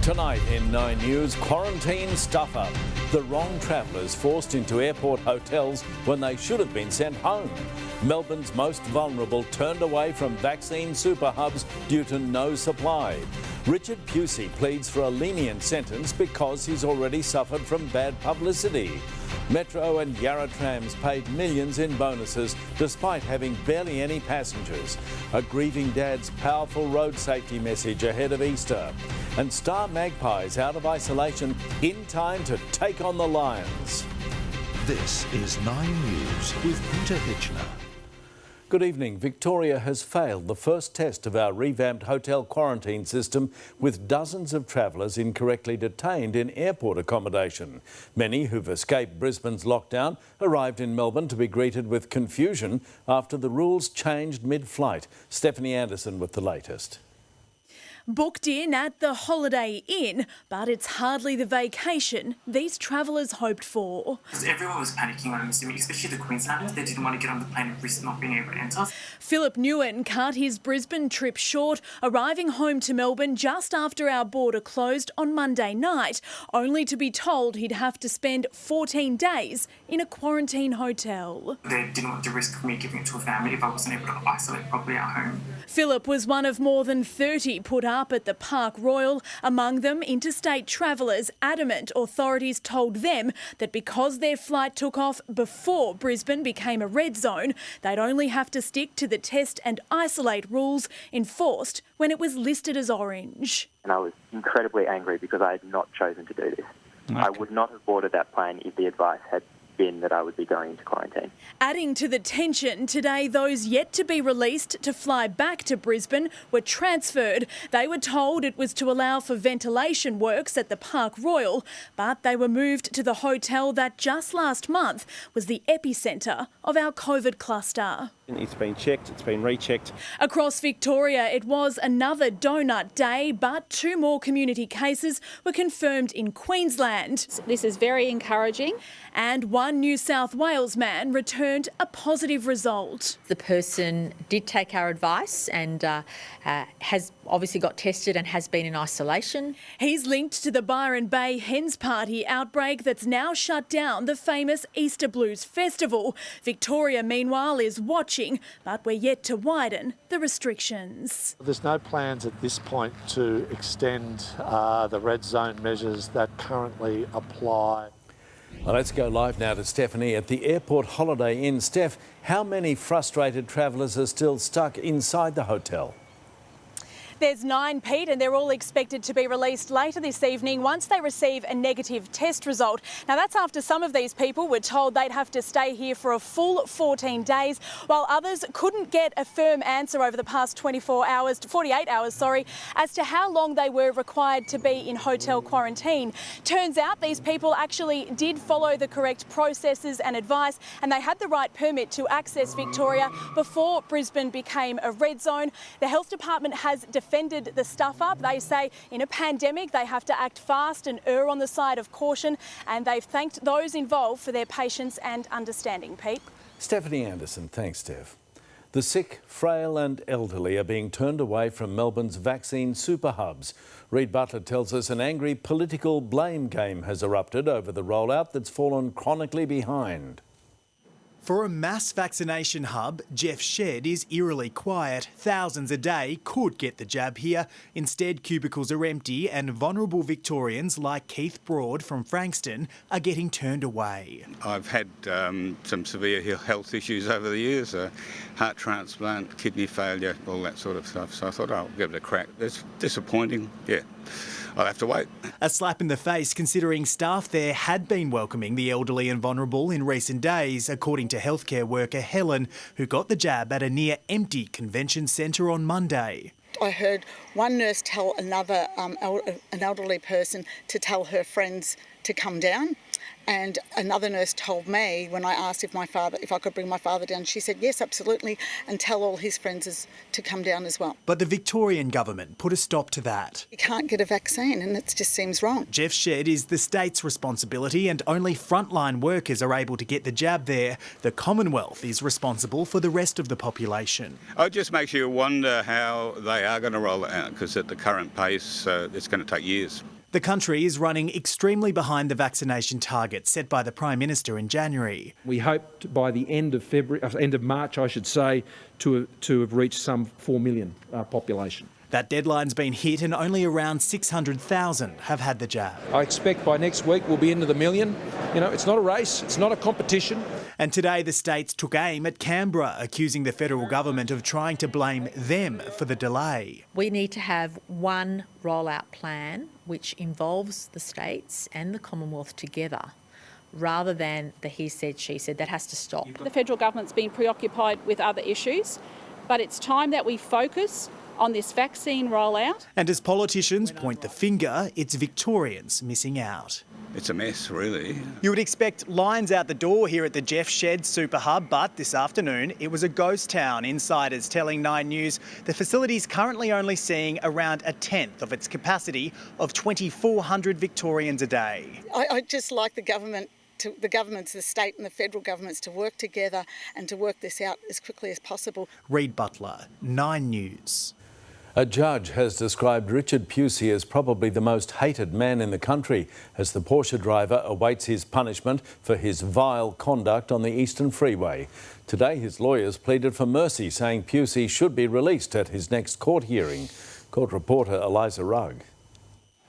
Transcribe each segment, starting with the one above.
Tonight in 9 News, quarantine stuff-up. The wrong travellers forced into airport hotels when they should have been sent home. Melbourne's most vulnerable turned away from vaccine super hubs due to no supply. Richard Pusey pleads for a lenient sentence because he's already suffered from bad publicity. Metro and Yarra trams paid millions in bonuses despite having barely any passengers. A grieving dad's powerful road safety message ahead of Easter. And Star Magpies out of isolation in time to take on the Lions. This is 9 News with Peter Hitchener. Good evening. Victoria has failed the first test of our revamped hotel quarantine system, with dozens of travellers incorrectly detained in airport accommodation. Many who've escaped Brisbane's lockdown arrived in Melbourne to be greeted with confusion after the rules changed mid-flight. Stephanie Anderson with the latest. Booked in at the Holiday Inn, but it's hardly the vacation these travellers hoped for. Everyone was panicking, I'm assuming, especially the Queenslanders. They didn't want to get on the plane and risk not being able to enter. Philip Newen cut his Brisbane trip short, arriving home to Melbourne just after our border closed on Monday night, only to be told he'd have to spend 14 days in a quarantine hotel. They didn't want the risk of me giving it to a family if I wasn't able to isolate properly at home. Philip was one of more than 30 put up at the Park Royal, among them interstate travellers, adamant authorities told them that because their flight took off before Brisbane became a red zone, they'd only have to stick to the test and isolate rules enforced when it was listed as orange. And I was incredibly angry because I had not chosen to do this. Okay. I would not have boarded that plane if the advice had been that I would be going into quarantine. Adding to the tension, today those yet to be released to fly back to Brisbane were transferred. They were told it was to allow for ventilation works at the Park Royal, but they were moved to the hotel that just last month was the epicentre of our COVID cluster. It's been checked, it's been rechecked. Across Victoria, it was another donut day, but 2 more community cases were confirmed in Queensland. This is very encouraging. And one New South Wales man returned a positive result. The person did take our advice and has obviously got tested and has been in isolation. He's linked to the Byron Bay Hens Party outbreak that's now shut down the famous Easter Blues Festival. Victoria, meanwhile, is watching, but we're yet to widen the restrictions. There's no plans at this point to extend the red zone measures that currently apply. Well, let's go live now to Stephanie at the Airport Holiday Inn. Steph, how many frustrated travellers are still stuck inside the hotel? There's 9, Pete, and they're all expected to be released later this evening once they receive a negative test result. Now, that's after some of these people were told they'd have to stay here for a full 14 days, while others couldn't get a firm answer over the past 48 hours, as to how long they were required to be in hotel quarantine. Turns out these people actually did follow the correct processes and advice, and they had the right permit to access Victoria before Brisbane became a red zone. The Health Department has defended the stuff up. They say in a pandemic they have to act fast and err on the side of caution, and they've thanked those involved for their patience and understanding. Pete. Stephanie Anderson, thanks, Steph. The sick, frail and elderly are being turned away from Melbourne's vaccine super hubs. Reid Butler tells us an angry political blame game has erupted over the rollout that's fallen chronically behind. For a mass vaccination hub, Jeff's shed is eerily quiet. Thousands a day could get the jab here. Instead, cubicles are empty and vulnerable Victorians like Keith Broad from Frankston are getting turned away. I've had some severe health issues over the years, heart transplant, kidney failure, all that sort of stuff. So I thought I'll give it a crack. It's disappointing, yeah. I'll have to wait. A slap in the face considering staff there had been welcoming the elderly and vulnerable in recent days, according to healthcare worker Helen, who got the jab at a near-empty convention centre on Monday. I heard one nurse tell another, an elderly person to tell her friends to come down. And another nurse told me when I asked if I could bring my father down, she said, yes, absolutely, and tell all his friends to come down as well. But the Victorian government put a stop to that. You can't get a vaccine and it just seems wrong. Jeff Shedd is the state's responsibility and only frontline workers are able to get the jab there. The Commonwealth is responsible for the rest of the population. It just makes you wonder how they are going to roll it out, because at the current pace, it's going to take years. The country is running extremely behind the vaccination target set by the Prime Minister in January. We hope by the end of March, I should say, to have reached some 4 million population. That deadline's been hit and only around 600,000 have had the jab. I expect by next week we'll be into the million. You know, it's not a race, it's not a competition. And today the states took aim at Canberra, accusing the federal government of trying to blame them for the delay. We need to have one rollout plan which involves the states and the Commonwealth together, rather than the he said, she said. That has to stop. The federal government's been preoccupied with other issues, but it's time that we focus on this vaccine rollout. And as politicians point the finger, it's Victorians missing out. It's a mess, really. You would expect lines out the door here at the Jeff Shedd Super Hub, but this afternoon it was a ghost town. Insiders telling 9 News the facility's currently only seeing around a tenth of its capacity of 2,400 Victorians a day. I just like the governments, the state and the federal governments to work together and to work this out as quickly as possible. Reid Butler, 9 News. A judge has described Richard Pusey as probably the most hated man in the country as the Porsche driver awaits his punishment for his vile conduct on the Eastern Freeway. Today, his lawyers pleaded for mercy, saying Pusey should be released at his next court hearing. Court reporter Eliza Rugg.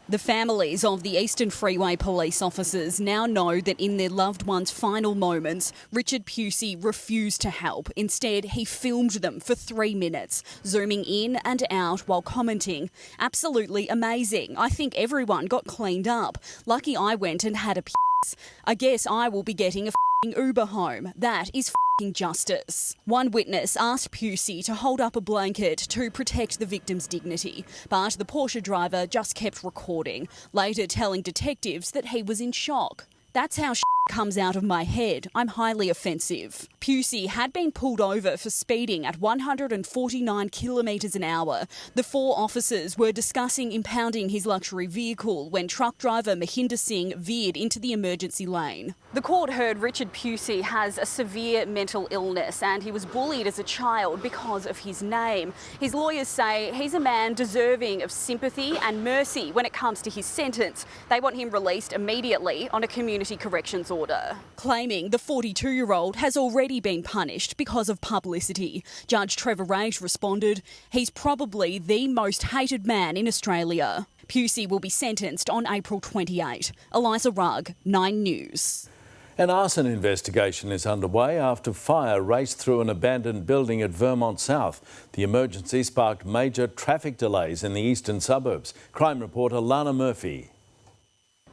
The families of the Eastern Freeway police officers now know that in their loved one's final moments, Richard Pusey refused to help. Instead, he filmed them for 3 minutes, zooming in and out while commenting. Absolutely amazing. I think everyone got cleaned up. Lucky I went and had a piss. I guess I will be getting a Uber home. That is justice. One witness asked Pusey to hold up a blanket to protect the victim's dignity, but the Porsche driver just kept recording, later telling detectives that he was in shock. That's how comes out of my head. I'm highly offensive. Pusey had been pulled over for speeding at 149 kilometres an hour. The 4 officers were discussing impounding his luxury vehicle when truck driver Mahinder Singh veered into the emergency lane. The court heard Richard Pusey has a severe mental illness and he was bullied as a child because of his name. His lawyers say he's a man deserving of sympathy and mercy when it comes to his sentence. They want him released immediately on a community corrections order, claiming the 42-year-old has already been punished because of publicity. Judge Trevor Raish responded, he's probably the most hated man in Australia. Pusey will be sentenced on April 28. Eliza Rugg, 9 News. An arson investigation is underway after fire raced through an abandoned building at Vermont South. The emergency sparked major traffic delays in the eastern suburbs. Crime reporter Lana Murphy.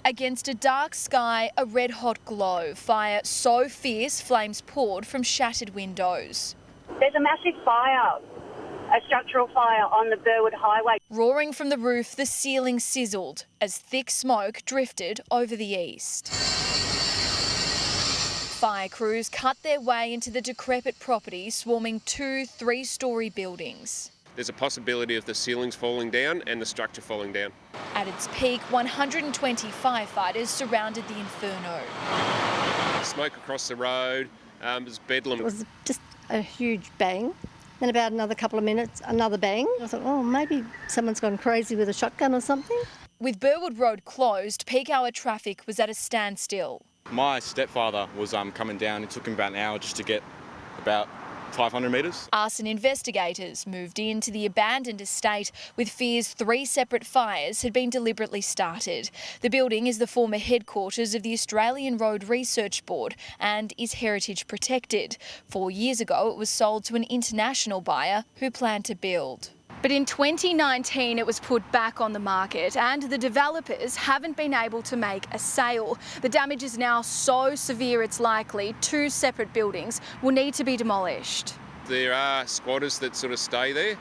Against a dark sky, a red-hot glow. Fire so fierce, flames poured from shattered windows. There's a massive fire, a structural fire on the Burwood Highway. Roaring from the roof, the ceiling sizzled as thick smoke drifted over the east. Fire crews cut their way into the decrepit property, swarming 2 3-storey buildings. There's a possibility of the ceilings falling down and the structure falling down. At its peak, 120 firefighters surrounded the inferno. Smoke across the road, it was bedlam. It was just a huge bang. Then about another couple of minutes, another bang. I thought, oh, maybe someone's gone crazy with a shotgun or something. With Burwood Road closed, peak hour traffic was at a standstill. My stepfather was coming down. It took him about an hour just to get about 500 metres. Arson investigators moved into the abandoned estate with fears 3 separate fires had been deliberately started. The building is the former headquarters of the Australian Road Research Board and is heritage protected. 4 years ago, it was sold to an international buyer who planned to build. But in 2019, it was put back on the market and the developers haven't been able to make a sale. The damage is now so severe it's likely 2 separate buildings will need to be demolished. There are squatters that sort of stay there,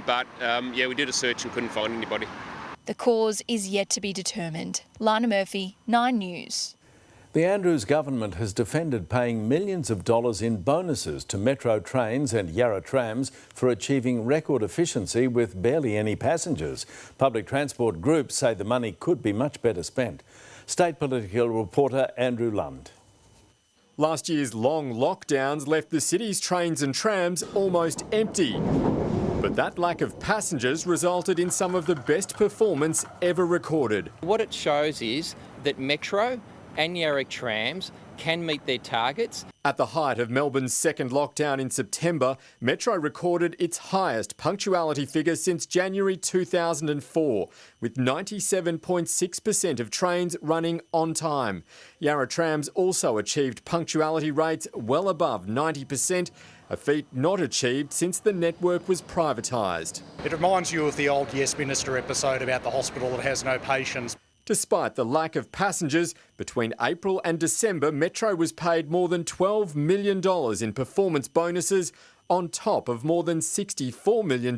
but we did a search and couldn't find anybody. The cause is yet to be determined. Lana Murphy, 9 News. The Andrews government has defended paying millions of dollars in bonuses to Metro trains and Yarra trams for achieving record efficiency with barely any passengers. Public transport groups say the money could be much better spent. State political reporter Andrew Lund. Last year's long lockdowns left the city's trains and trams almost empty. But that lack of passengers resulted in some of the best performance ever recorded. What it shows is that Metro and Yarra trams can meet their targets. At the height of Melbourne's second lockdown in September, Metro recorded its highest punctuality figure since January 2004, with 97.6% of trains running on time. Yarra trams also achieved punctuality rates well above 90%, a feat not achieved since the network was privatised. It reminds you of the old Yes Minister episode about the hospital that has no patients. Despite the lack of passengers, between April and December, Metro was paid more than $12 million in performance bonuses, on top of more than $64 million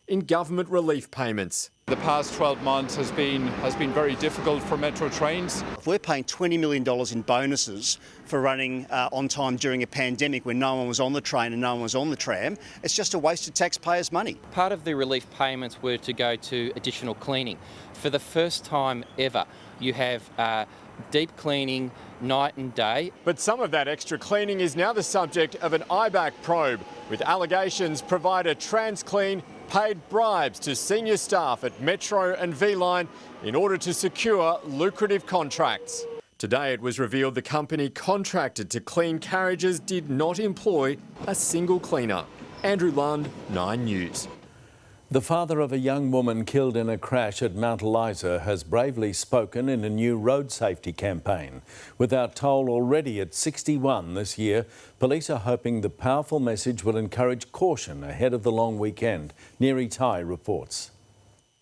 in government relief payments. The past 12 months has been very difficult for Metro Trains. If we're paying $20 million in bonuses for running on time during a pandemic when no one was on the train and no one was on the tram, it's just a waste of taxpayers' money. Part of the relief payments were to go to additional cleaning. For the first time ever, you have deep cleaning night and day. But some of that extra cleaning is now the subject of an IBAC probe, with allegations provider TransClean paid bribes to senior staff at Metro and V-Line in order to secure lucrative contracts. Today it was revealed the company contracted to clean carriages did not employ a single cleaner. Andrew Lund, 9 News. The father of a young woman killed in a crash at Mount Eliza has bravely spoken in a new road safety campaign. With our toll already at 61 this year, police are hoping the powerful message will encourage caution ahead of the long weekend. Neri Tai reports.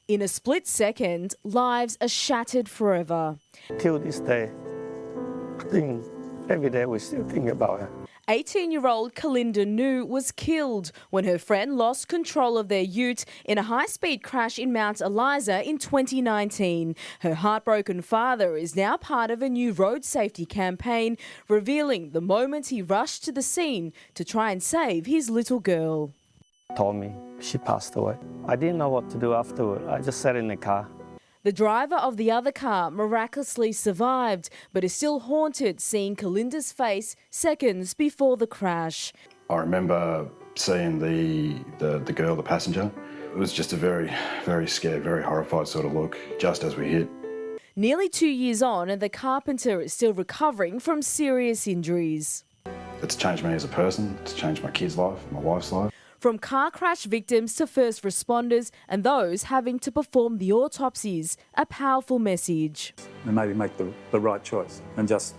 In a split second, lives are shattered forever. Till this day, I think every day we still think about her. 18-year-old Kalinda Nu was killed when her friend lost control of their ute in a high-speed crash in Mount Eliza in 2019. Her heartbroken father is now part of a new road safety campaign, revealing the moment he rushed to the scene to try and save his little girl. Told me she passed away. I didn't know what to do afterward. I just sat in the car. The driver of the other car miraculously survived, but is still haunted seeing Kalinda's face seconds before the crash. I remember seeing the girl, the passenger. It was just a very, very scared, very horrified sort of look, just as we hit. Nearly 2 years on, and the carpenter is still recovering from serious injuries. It's changed me as a person, it's changed my kid's life, my wife's life. From car crash victims to first responders and those having to perform the autopsies, a powerful message. And maybe make the right choice and just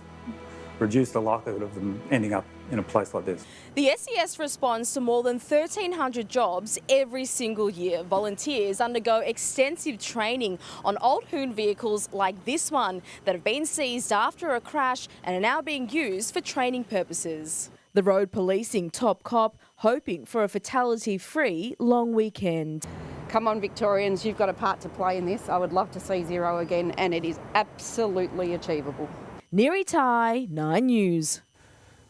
reduce the likelihood of them ending up in a place like this. The SES responds to more than 1,300 jobs every single year. Volunteers undergo extensive training on old Hoon vehicles like this one that have been seized after a crash and are now being used for training purposes. The road policing top cop hoping for a fatality-free long weekend. Come on, Victorians, you've got a part to play in this. I would love to see zero again, and it is absolutely achievable. Neri Tai, 9 News.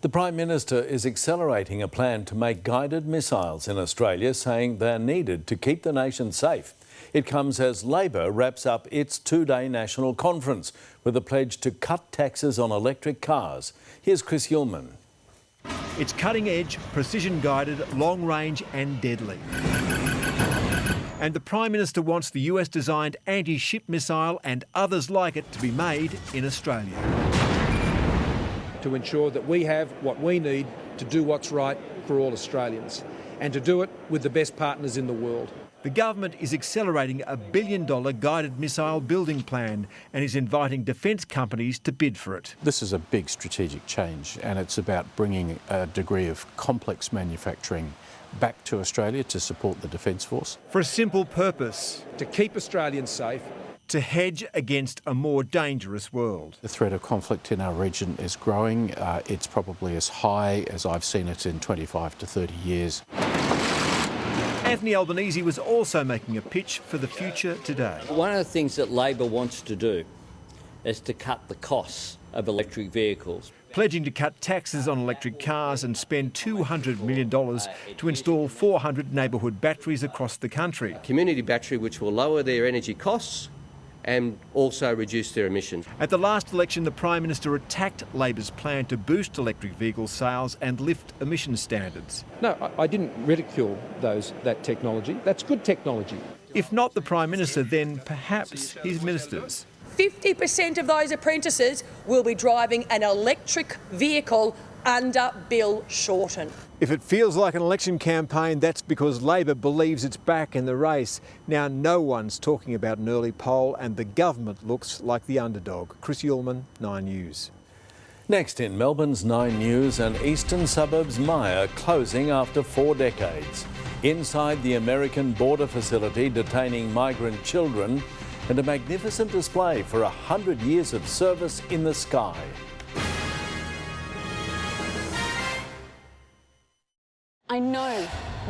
The Prime Minister is accelerating a plan to make guided missiles in Australia, saying they're needed to keep the nation safe. It comes as Labor wraps up its 2-day national conference with a pledge to cut taxes on electric cars. Here's Chris Hillman. It's cutting-edge, precision-guided, long-range and deadly. And the Prime Minister wants the US-designed anti-ship missile and others like it to be made in Australia. To ensure that we have what we need to do what's right for all Australians, and to do it with the best partners in the world. The government is accelerating a $1 billion guided missile building plan and is inviting defence companies to bid for it. This is a big strategic change, and it's about bringing a degree of complex manufacturing back to Australia to support the Defence Force. For a simple purpose: to keep Australians safe, to hedge against a more dangerous world. The threat of conflict in our region is growing. It's probably as high as I've seen it in 25 to 30 years. Anthony Albanese was also making a pitch for the future today. One of the things that Labor wants to do is to cut the costs of electric vehicles. Pledging to cut taxes on electric cars and spend $200 million to install 400 neighbourhood batteries across the country. Community battery which will lower their energy costs and also reduce their emissions. At the last election, the Prime Minister attacked Labor's plan to boost electric vehicle sales and lift emissions standards. No, I didn't ridicule that technology. That's good technology. If not the Prime Minister, then perhaps his ministers. 50% of those apprentices will be driving an electric vehicle under Bill Shorten. If it feels like an election campaign, that's because Labor believes it's back in the race. Now no one's talking about an early poll and the government looks like the underdog. Chris Ullman, 9 News. Next in Melbourne's 9 News, an eastern suburbs mire closing after 4 decades. Inside the American border facility detaining migrant children, and a magnificent display for 100 years of service in the sky. I know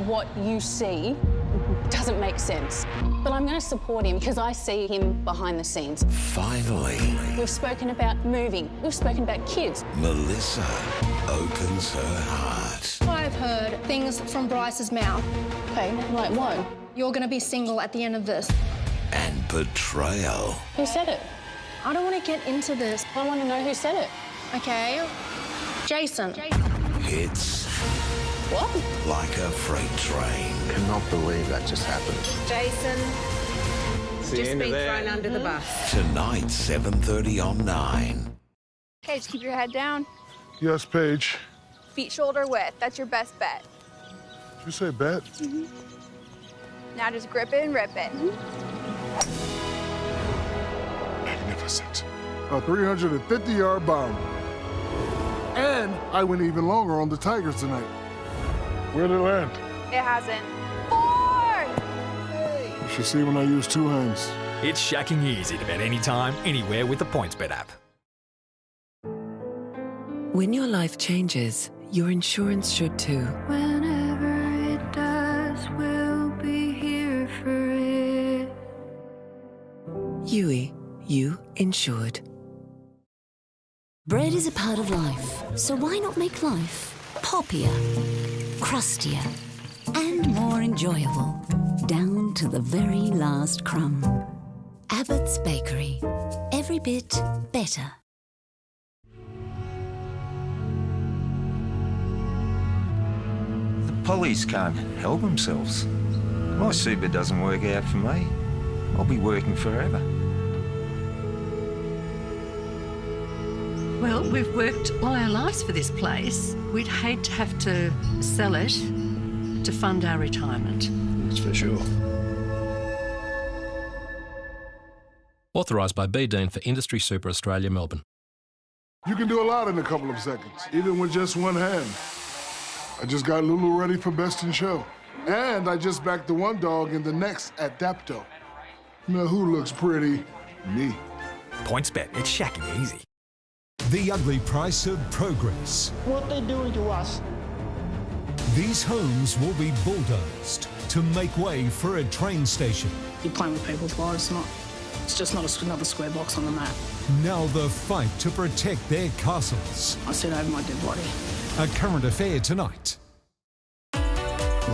what you see doesn't make sense, but I'm going to support him because I see him behind the scenes. Finally. We've spoken about moving. We've spoken about kids. Melissa opens her heart. I've heard things from Bryce's mouth. Okay, like what? You're going to be single at the end of this. And betrayal. Who said it? I don't want to get into this. I want to know who said it. Okay. Jason. Hits. What? Like a freight train. Cannot believe that just happened. Jason. Just been thrown under the bus. Tonight, 7:30 on 9. Okay, just keep your head down. Yes, Paige. Feet shoulder width. That's your best bet. Did you say bet? Mm-hmm. Now just grip it and rip it. Magnificent. A 350-yard bomb. And I went even longer on the Tigers tonight. Where did it land? It hasn't. 4! You should see when I use 2 hands. It's shacking easy to bet anytime, anywhere with the PointsBet app. When your life changes, your insurance should too. Whenever it does, we'll be here for it. Yui, you insured. Bread is a part of life, so why not make life poppier, crustier, and more enjoyable, down to the very last crumb. Abbott's Bakery. Every bit better. The Pollies can't help themselves. My super doesn't work out for me. I'll be working forever. Well, we've worked all our lives for this place. We'd hate to have to sell it to fund our retirement. That's for sure. Authorised by B. Dean for Industry Super Australia, Melbourne. You can do a lot in a couple of seconds, even with just one hand. I just got Lulu ready for Best in Show. And I just backed the one dog in the next Adapto. Now who looks pretty? Me. PointsBet, it's shacking easy. The ugly price of progress. What they doing to us? These homes will be bulldozed to make way for a train station. You're playing with people's lives, it's just not another square box on the map. Now the fight to protect their castles. I said over my dead body. A current affair tonight.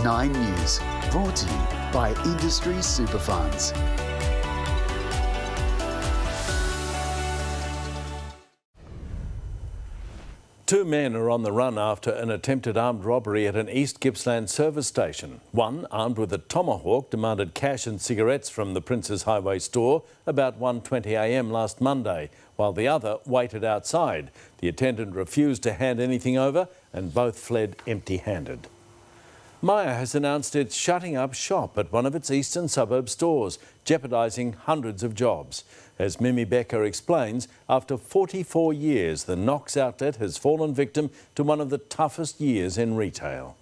9 News, brought to you by Industry Super Funds. Two men are on the run after an attempted armed robbery at an East Gippsland service station. One, armed with a tomahawk, demanded cash and cigarettes from the Princes Highway store about 1:20 a.m. last Monday, while the other waited outside. The attendant refused to hand anything over and both fled empty-handed. Myer has announced it's shutting up shop at one of its eastern suburb stores, jeopardising hundreds of jobs. As Mimi Becker explains, after 44 years, the Knox outlet has fallen victim to one of the toughest years in retail.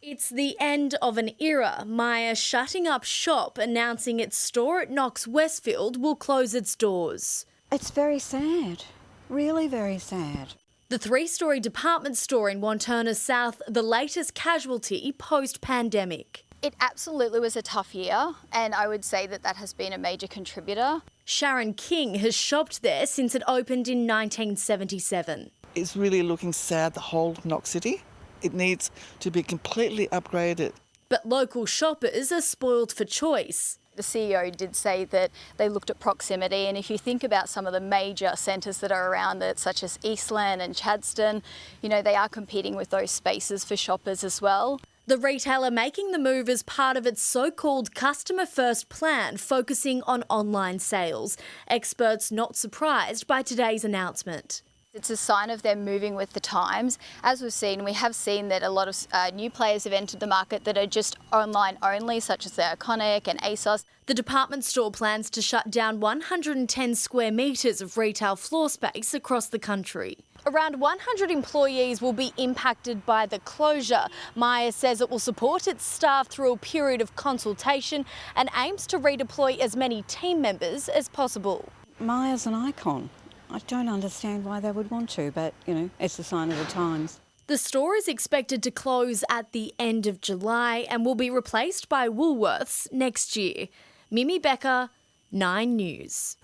It's the end of an era. Myer shutting up shop, announcing its store at Knox Westfield will close its doors. It's very sad, really very sad. The 3-storey department store in Wantirna South, the latest casualty post-pandemic. It absolutely was a tough year, and I would say that has been a major contributor. Sharon King has shopped there since it opened in 1977. It's really looking sad, the whole Knox City. It needs to be completely upgraded. But local shoppers are spoiled for choice. The CEO did say that they looked at proximity, and if you think about some of the major centres that are around it, such as Eastland and Chadstone, you know, they are competing with those spaces for shoppers as well. The retailer making the move as part of its so-called customer-first plan, focusing on online sales. Experts not surprised by today's announcement. It's a sign of them moving with the times. As we have seen that a lot of new players have entered the market that are just online only, such as the Iconic and ASOS. The department store plans to shut down 110 square metres of retail floor space across the country. Around 100 employees will be impacted by the closure. Myer says it will support its staff through a period of consultation and aims to redeploy as many team members as possible. Myer's an icon. I don't understand why they would want to, but, you know, it's a sign of the times. The store is expected to close at the end of July and will be replaced by Woolworths next year. Mimi Becker, 9 News.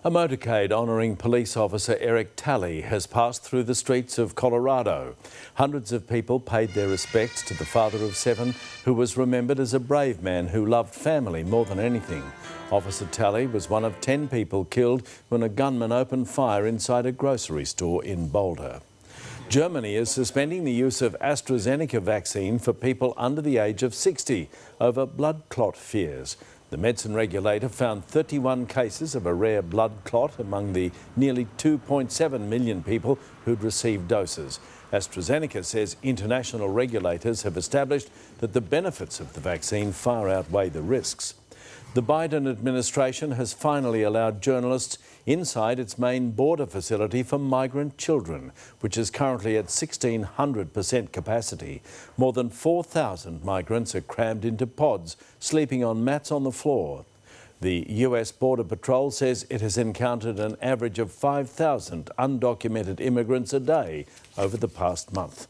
A motorcade honouring police officer Eric Talley has passed through the streets of Colorado. Hundreds of people paid their respects to the father of 7, who was remembered as a brave man who loved family more than anything. Officer Talley was one of 10 people killed when a gunman opened fire inside a grocery store in Boulder. Germany is suspending the use of AstraZeneca vaccine for people under the age of 60 over blood clot fears. The medicine regulator found 31 cases of a rare blood clot among the nearly 2.7 million people who'd received doses. AstraZeneca says international regulators have established that the benefits of the vaccine far outweigh the risks. The Biden administration has finally allowed journalists inside its main border facility for migrant children, which is currently at 1,600% capacity. More than 4,000 migrants are crammed into pods, sleeping on mats on the floor. The US Border Patrol says it has encountered an average of 5,000 undocumented immigrants a day over the past month.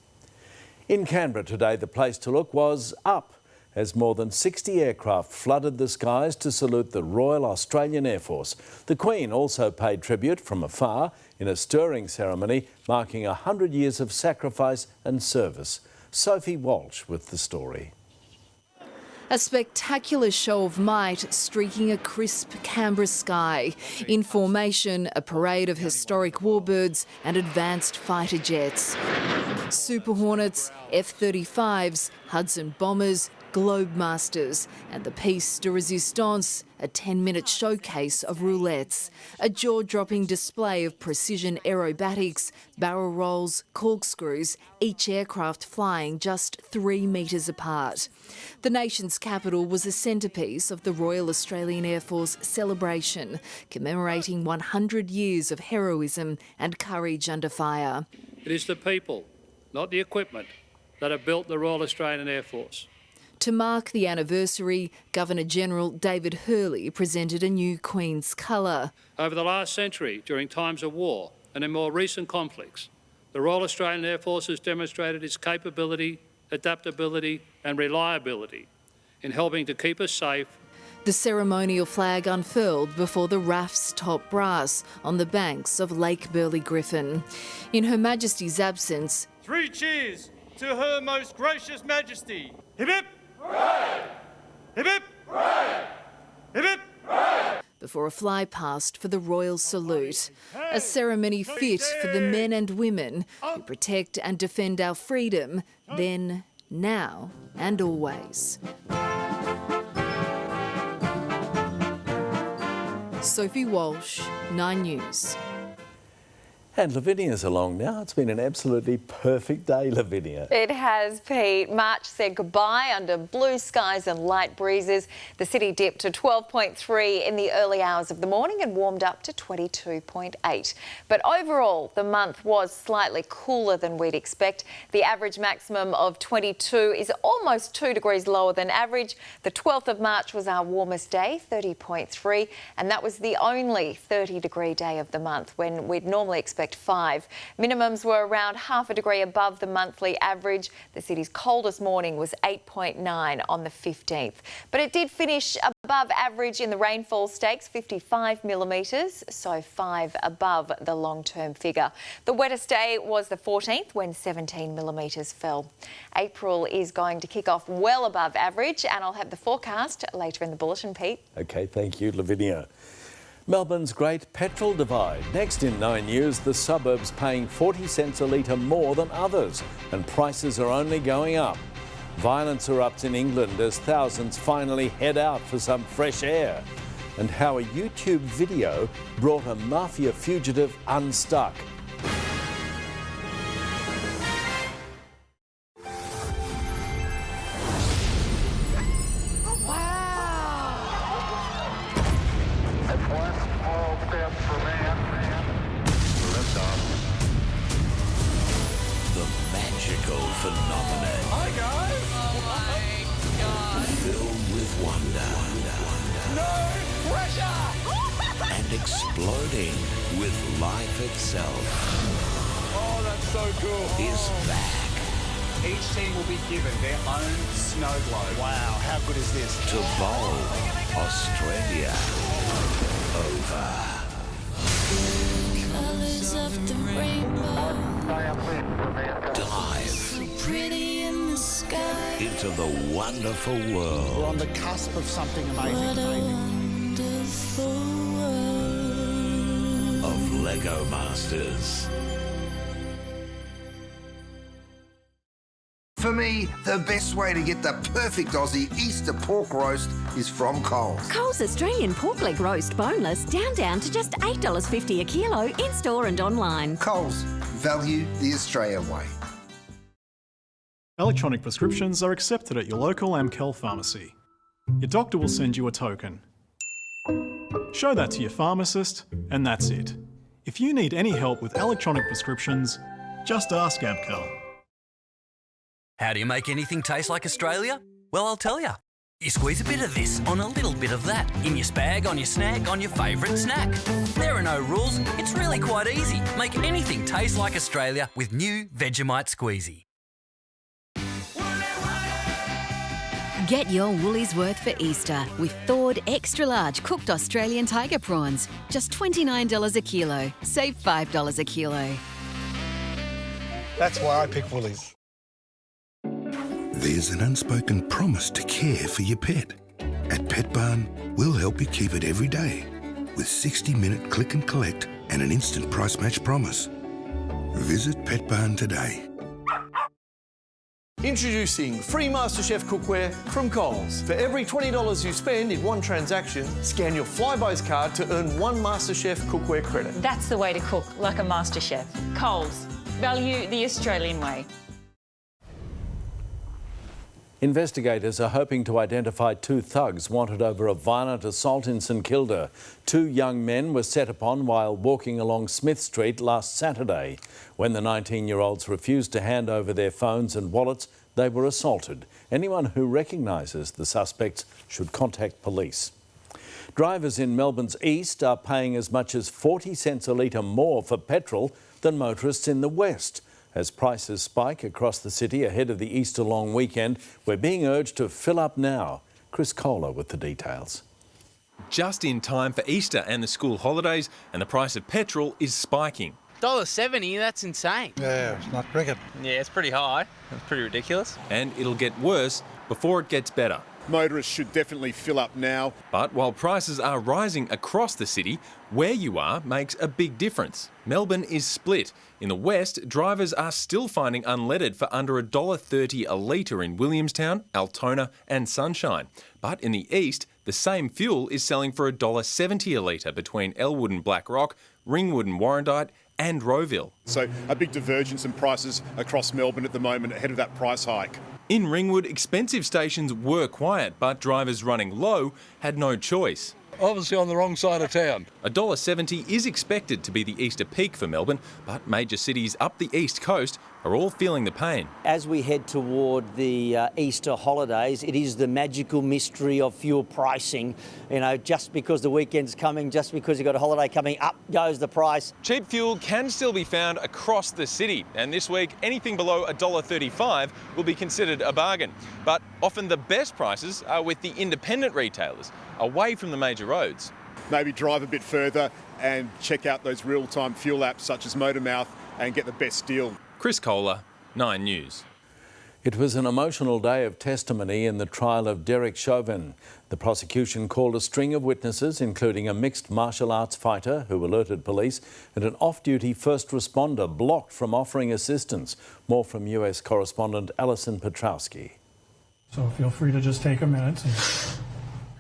In Canberra today, the place to look was up, as more than 60 aircraft flooded the skies to salute the Royal Australian Air Force. The Queen also paid tribute from afar in a stirring ceremony marking 100 years of sacrifice and service. Sophie Walsh with the story. A spectacular show of might streaking a crisp Canberra sky. In formation, a parade of historic warbirds and advanced fighter jets. Super Hornets, F-35s, Hudson bombers, Globemasters and the piece de resistance, a 10-minute showcase of roulettes, a jaw-dropping display of precision aerobatics, barrel rolls, corkscrews, each aircraft flying just 3 metres apart. The nation's capital was a centrepiece of the Royal Australian Air Force celebration, commemorating 100 years of heroism and courage under fire. It is the people, not the equipment, that have built the Royal Australian Air Force. To mark the anniversary, Governor-General David Hurley presented a new Queen's colour. Over the last century, during times of war and in more recent conflicts, the Royal Australian Air Force has demonstrated its capability, adaptability and reliability in helping to keep us safe. The ceremonial flag unfurled before the RAF's top brass on the banks of Lake Burley-Griffin. In Her Majesty's absence, 3 cheers to Her Most Gracious Majesty. Hip hip! Hooray! Hip hip! Hooray! Hip hip! Hooray! Before a fly past for the royal salute, a ceremony fit for the men and women who protect and defend our freedom, then, now and always. Sophie Walsh, 9 News. And Lavinia's along now. It's been an absolutely perfect day, Lavinia. It has, Pete. March said goodbye under blue skies and light breezes. The city dipped to 12.3 in the early hours of the morning and warmed up to 22.8. But overall, the month was slightly cooler than we'd expect. The average maximum of 22 is almost 2 degrees lower than average. The 12th of March was our warmest day, 30.3, and that was the only 30-degree day of the month when we'd normally expect 5. Minimums were around half a degree above the monthly average. The city's coldest morning was 8.9 on the 15th. But it did finish Above average in the rainfall stakes, 55 millimetres, so 5 above the long-term figure. The wettest day was the 14th when 17 millimetres fell. April is going to kick off well above average, and I'll have the forecast later in the bulletin, Pete. OK, thank you, Lavinia. Melbourne's great petrol divide. Next in 9 News, the suburbs paying 40 cents a litre more than others, and prices are only going up. Violence erupts in England as thousands finally head out for some fresh air. And how a YouTube video brought a mafia fugitive unstuck. Phenomenon. Hi guys! Oh my God! Filled with wonder. No pressure! And exploding with life itself. Oh, that's so cool. Is back. Each team will be given their own snow globe. Wow, how good is this? To bowl Australia over. Colors of the rainbow. Dive Pretty in the sky. into the wonderful world. We're on the cusp of something amazing. What a wonderful world. Of Lego Masters. For me, the best way to get the perfect Aussie Easter pork roast is from Coles. Coles Australian pork leg roast boneless down to just $8.50 a kilo in store and online. Coles, value the Australian way. Electronic prescriptions are accepted at your local Amcal pharmacy. Your doctor will send you a token. Show that to your pharmacist, and that's it. If you need any help with electronic prescriptions, just ask Amcal. How do you make anything taste like Australia? Well, I'll tell you. You squeeze a bit of this on a little bit of that. In your spag, on your snack, on your favourite snack. There are no rules. It's really quite easy. Make anything taste like Australia with new Vegemite Squeezy. Get your woolies worth for Easter with thawed extra large cooked Australian tiger prawns. Just $29 a kilo. Save $5 a kilo. That's why I pick Woolies. There's an unspoken promise to care for your pet. At Pet Barn, we'll help you keep it every day with 60-minute click and collect and an instant price match promise. Visit Pet Barn today. Introducing free MasterChef cookware from Coles. For every $20 you spend in one transaction, scan your Flybuys card to earn one MasterChef cookware credit. That's the way to cook like a MasterChef. Coles. Value the Australian way. Investigators are hoping to identify 2 thugs wanted over a violent assault in St Kilda. 2 young men were set upon while walking along Smith Street last Saturday. When the 19-year-olds refused to hand over their phones and wallets, they were assaulted. Anyone who recognises the suspects should contact police. Drivers in Melbourne's east are paying as much as 40 cents a litre more for petrol than motorists in the west. As prices spike across the city ahead of the Easter long weekend, we're being urged to fill up now. Chris Kohler with the details. Just in time for Easter and the school holidays, and the price of petrol is spiking. $1.70, that's insane. Yeah, it's not cricket. Yeah, it's pretty high. It's pretty ridiculous. And it'll get worse before it gets better. Motorists should definitely fill up now. But while prices are rising across the city, where you are makes a big difference. Melbourne is split. In the west, drivers are still finding unleaded for under $1.30 a litre in Williamstown, Altona and Sunshine. But in the east, the same fuel is selling for $1.70 a litre between Elwood and Black Rock, Ringwood and Warrandyte and Rowville. So a big divergence in prices across Melbourne at the moment ahead of that price hike. In Ringwood, expensive stations were quiet, but drivers running low had no choice. Obviously on the wrong side of town. $1.70 is expected to be the Easter peak for Melbourne, but major cities up the east coast are all feeling the pain. As we head toward the Easter holidays, it is the magical mystery of fuel pricing. You know, just because the weekend's coming, just because you've got a holiday coming, up goes the price. Cheap fuel can still be found across the city, and this week anything below $1.35 will be considered a bargain. But often the best prices are with the independent retailers, away from the major roads. Maybe drive a bit further and check out those real-time fuel apps such as Motormouth and get the best deal. Chris Kohler, 9 News. It was an emotional day of testimony in the trial of Derek Chauvin. The prosecution called a string of witnesses, including a mixed martial arts fighter who alerted police and an off-duty first responder blocked from offering assistance. More from US correspondent Alison Petrowski. So feel free to just take a minute.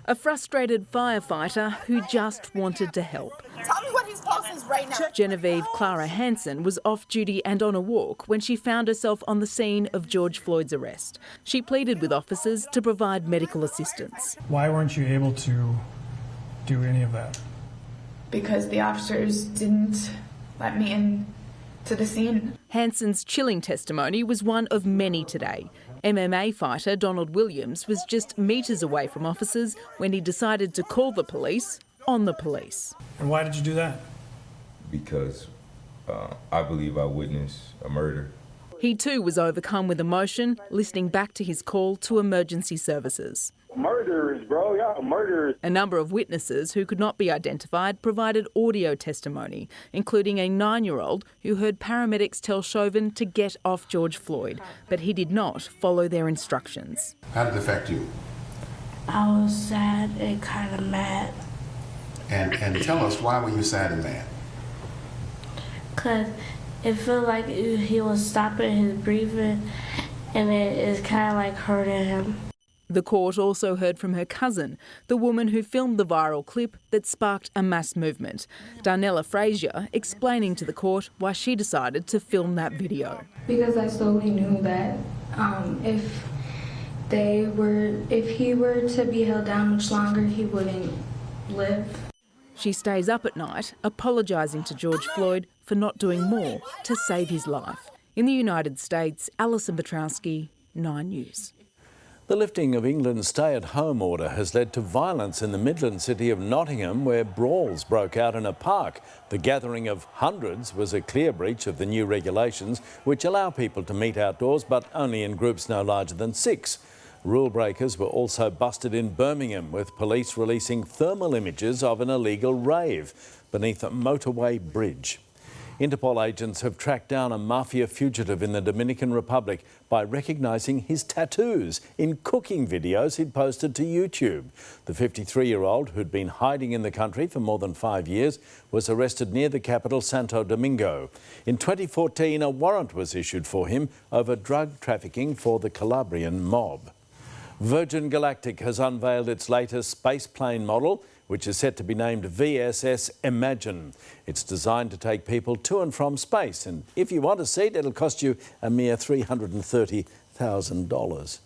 A frustrated firefighter who just wanted to help. Tell me what his pulse is right now. Genevieve Clara Hansen was off duty and on a walk when she found herself on the scene of George Floyd's arrest. She pleaded with officers to provide medical assistance. Why weren't you able to do any of that? Because the officers didn't let me in to the scene. Hansen's chilling testimony was one of many today. MMA fighter Donald Williams was just metres away from officers when he decided to call the police on the police. And why did you do that? Because I believe I witnessed a murder. He too was overcome with emotion, listening back to his call to emergency services. Murderers, bro, y'all murderers. A number of witnesses who could not be identified provided audio testimony, including a 9-year-old who heard paramedics tell Chauvin to get off George Floyd, but he did not follow their instructions. How did it affect you? I was sad and kind of mad. And tell us, why were you sad and mad? Because it felt like he was stopping his breathing and it is kind of like hurting him. The court also heard from her cousin, the woman who filmed the viral clip that sparked a mass movement. Darnella Frazier explaining to the court why she decided to film that video. Because I slowly knew that if he were to be held down much longer, he wouldn't live. She stays up at night, apologising to George Floyd for not doing more to save his life. In the United States, Alison Petrowski, 9 News. The lifting of England's stay-at-home order has led to violence in the Midland city of Nottingham, where brawls broke out in a park. The gathering of hundreds was a clear breach of the new regulations, which allow people to meet outdoors, but only in groups no larger than 6. Rule breakers were also busted in Birmingham, with police releasing thermal images of an illegal rave beneath a motorway bridge. Interpol agents have tracked down a mafia fugitive in the Dominican Republic by recognising his tattoos in cooking videos he'd posted to YouTube. The 53-year-old, who'd been hiding in the country for more than 5 years, was arrested near the capital, Santo Domingo. In 2014, a warrant was issued for him over drug trafficking for the Calabrian mob. Virgin Galactic has unveiled its latest spaceplane model, which is set to be named VSS Imagine. It's designed to take people to and from space, and if you want a seat, it'll cost you a mere $330,000.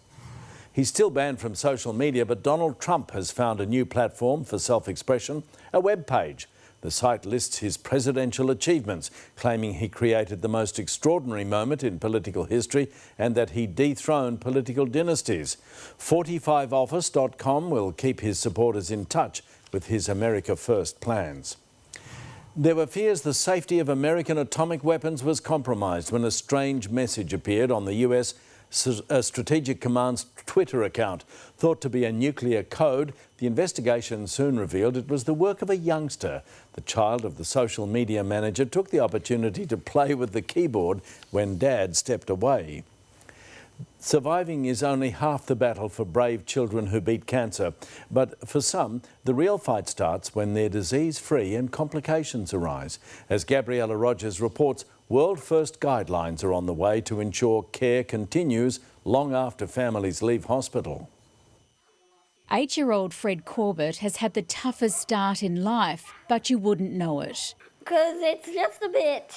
He's still banned from social media, but Donald Trump has found a new platform for self-expression, a web page. The site lists his presidential achievements, claiming he created the most extraordinary moment in political history and that he dethroned political dynasties. 45office.com will keep his supporters in touch with his America First plans. There were fears the safety of American atomic weapons was compromised when a strange message appeared on the US Strategic Command's Twitter account. Thought to be a nuclear code, the investigation soon revealed it was the work of a youngster. The child of the social media manager took the opportunity to play with the keyboard when Dad stepped away. Surviving is only half the battle for brave children who beat cancer, but for some, the real fight starts when they're disease-free and complications arise. As Gabriella Rogers reports, world-first guidelines are on the way to ensure care continues long after families leave hospital. 8-year-old Fred Corbett has had the toughest start in life, but you wouldn't know it. Because it's just a bit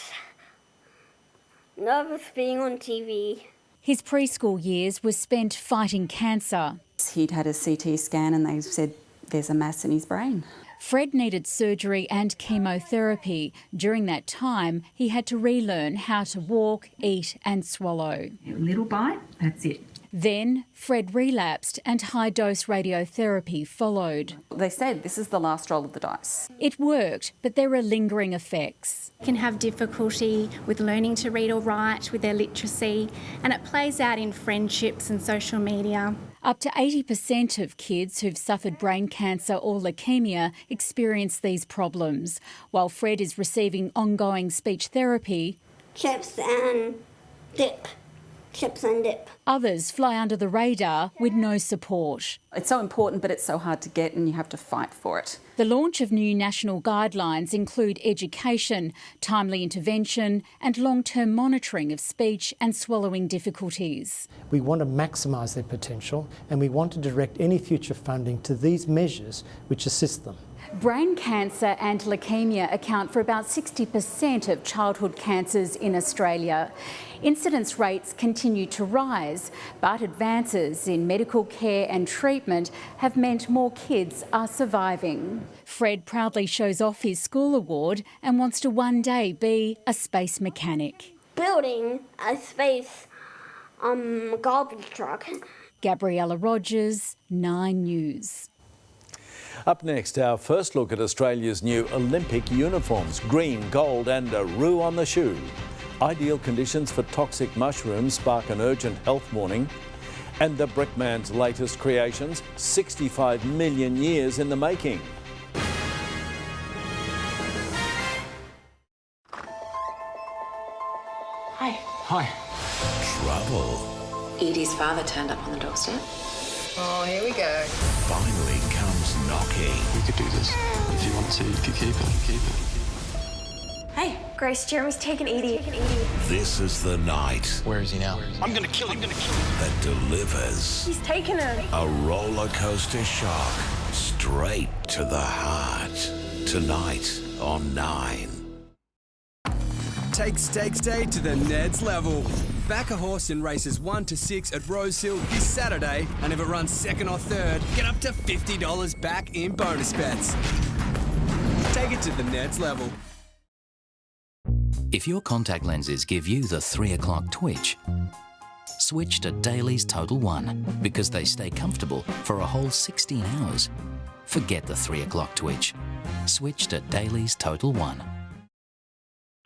nervous being on TV. His preschool years were spent fighting cancer. He'd had a CT scan and they said there's a mass in his brain. Fred needed surgery and chemotherapy. During that time, he had to relearn how to walk, eat and swallow. A little bite, that's it. Then Fred relapsed and high-dose radiotherapy followed. They said this is the last roll of the dice. It worked, but there are lingering effects. Can have difficulty with learning to read or write, with their literacy, and it plays out in friendships and social media. Up to 80% of kids who've suffered brain cancer or leukemia experience these problems. While Fred is receiving ongoing speech therapy, Chips and dip. Chips and dip. Others fly under the radar with no support. It's so important, but it's so hard to get and you have to fight for it. The launch of new national guidelines include education, timely intervention and long-term monitoring of speech and swallowing difficulties. We want to maximise their potential and we want to direct any future funding to these measures which assist them. Brain cancer and leukemia account for about 60% of childhood cancers in Australia. Incidence rates continue to rise, but advances in medical care and treatment have meant more kids are surviving. Fred proudly shows off his school award and wants to one day be a space mechanic. Building a space garbage truck. Gabriella Rogers, 9 News. Up next, our first look at Australia's new Olympic uniforms, green, gold and a roux on the shoe. Ideal conditions for toxic mushrooms spark an urgent health warning. And the Brickman's latest creations, 65 million years in the making. Hi. Hi. Trouble. Edie's father turned up on the doorstep. Oh, here we go. Finally comes knocking. We could do this. If you want to, you could keep it. Keep it. Hey, Grace, Jeremy's taking Edie. This is the night. Where is he now? I'm gonna kill him. That delivers He's taking her. a roller coaster shock straight to the heart. Tonight on 9. Take Stakes Day to the Ned's level. Back a horse in races 1 to 6 at Rosehill this Saturday, and if it runs second or third, get up to $50 back in bonus bets. Take it to the Ned's level. If your contact lenses give you the 3 o'clock twitch, switch to Daly's Total One because they stay comfortable for a whole 16 hours. Forget the 3 o'clock twitch. Switch to Daly's Total One.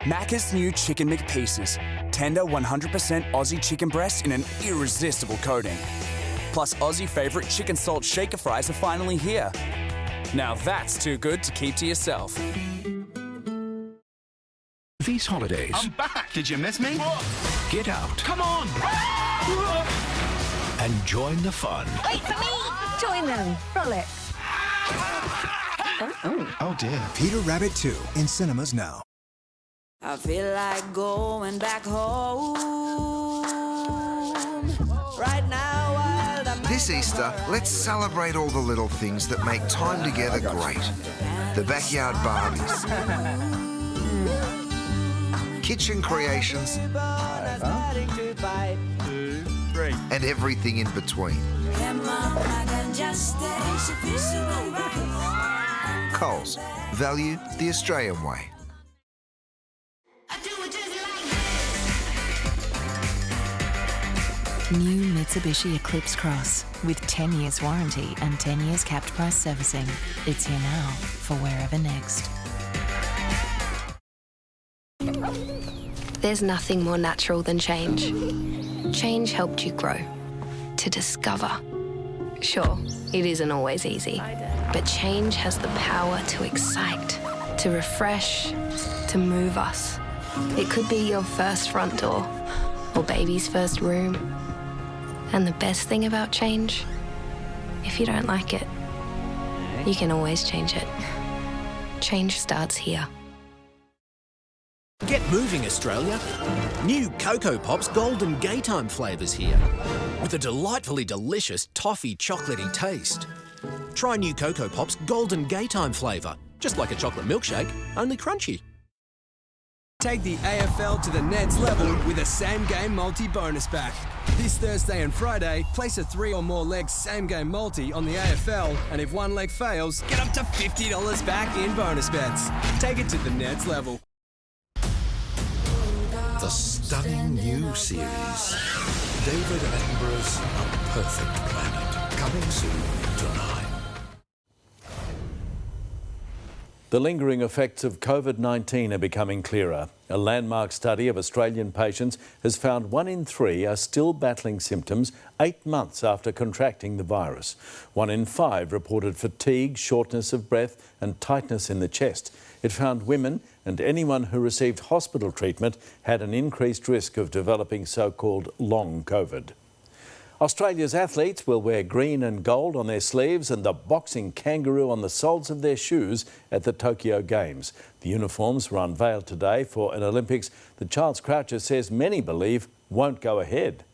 Macca's new Chicken McPieces. Tender 100% Aussie chicken breast in an irresistible coating. Plus Aussie favourite chicken salt shaker fries are finally here. Now that's too good to keep to yourself. These holidays, I'm back. Did you miss me? get out Come on. and join the fun. Wait for me! Join them. Frolic. Oh dear. Peter Rabbit 2 in cinemas now. I feel like going back home right now while the This Easter, let's celebrate all the little things that make time together great. The backyard Barbies, kitchen creations, and everything in between. Coles, value the Australian way. New Mitsubishi Eclipse Cross with 10 years warranty and 10 years capped price servicing. It's here now for wherever next. There's nothing more natural than change. Change helped you grow, to discover. Sure, it isn't always easy, but change has the power to excite, to refresh, to move us. It could be your first front door or baby's first room. And the best thing about change, if you don't like it, you can always change it. Change starts here. Get moving, Australia. New Cocoa Pops Golden Gaytime flavours here, with a delightfully delicious toffee chocolatey taste. Try new Cocoa Pops Golden Gaytime flavour, just like a chocolate milkshake, only crunchy. Take the AFL to the Ned's level with a same-game multi-bonus back. This Thursday and Friday, place a 3 or more leg same-game multi on the AFL, and if one leg fails, get up to $50 back in bonus bets. Take it to the Neds level. The stunning new series, David Attenborough's A Perfect Planet, coming soon to 9. The lingering effects of COVID-19 are becoming clearer. A landmark study of Australian patients has found 1 in 3 are still battling symptoms 8 months after contracting the virus. 1 in 5 reported fatigue, shortness of breath and tightness in the chest. It found women and anyone who received hospital treatment had an increased risk of developing so-called long COVID. Australia's athletes will wear green and gold on their sleeves and the boxing kangaroo on the soles of their shoes at the Tokyo Games. The uniforms were unveiled today for an Olympics that Charles Croucher says many believe won't go ahead.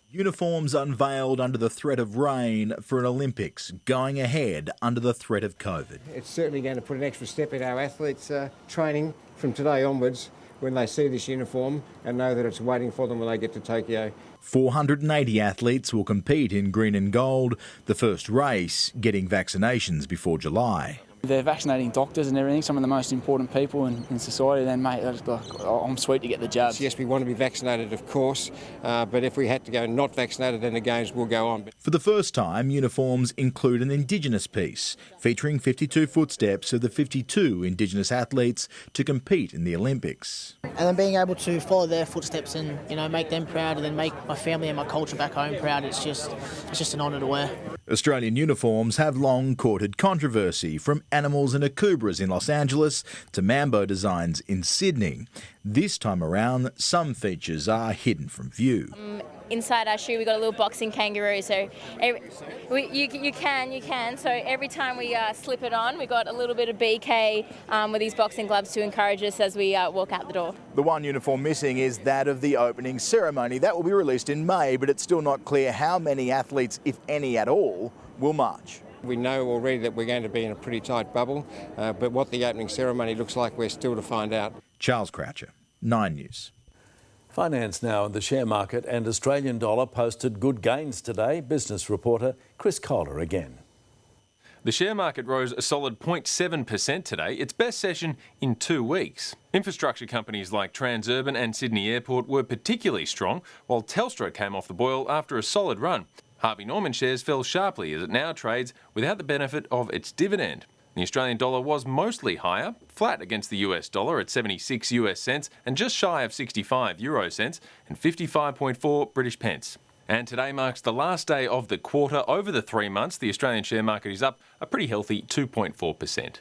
Uniforms unveiled under the threat of rain for an Olympics going ahead under the threat of COVID. It's certainly going to put an extra step in our athletes' training from today onwards when they see this uniform and know that it's waiting for them when they get to Tokyo. 480 athletes will compete in green and gold, the first race getting vaccinations before July. They're vaccinating doctors and everything, some of the most important people in society. Then, mate, I'm sweet to get the jab. Yes, we want to be vaccinated, of course, but if we had to go not vaccinated, then the Games will go on. For the first time, uniforms include an Indigenous piece, featuring 52 footsteps of the 52 Indigenous athletes to compete in the Olympics. And then being able to follow their footsteps and, make them proud and then make my family and my culture back home proud, it's just an honour to wear. Australian uniforms have long courted controversy, from animals and akubras in Los Angeles to Mambo designs in Sydney. This time around, some features are hidden from view. Inside our shoe, we got a little boxing kangaroo, so you can. So every time we slip it on, we got a little bit of BK with these boxing gloves to encourage us as we walk out the door. The one uniform missing is that of the opening ceremony. That will be released in May, but it's still not clear how many athletes, if any at all, will march. We know already that we're going to be in a pretty tight bubble, but what the opening ceremony looks like, we're still to find out. Charles Croucher, 9 News. Finance now in the share market, and Australian dollar posted good gains today. Business reporter Chris Kohler again. The share market rose a solid 0.7% today, its best session in 2 weeks. Infrastructure companies like Transurban and Sydney Airport were particularly strong, while Telstra came off the boil after a solid run. Harvey Norman shares fell sharply as it now trades without the benefit of its dividend. The Australian dollar was mostly higher, flat against the US dollar at 76 US cents and just shy of 65 euro cents and 55.4 British pence. And today marks the last day of the quarter. Over the 3 months, the Australian share market is up a pretty healthy 2.4%.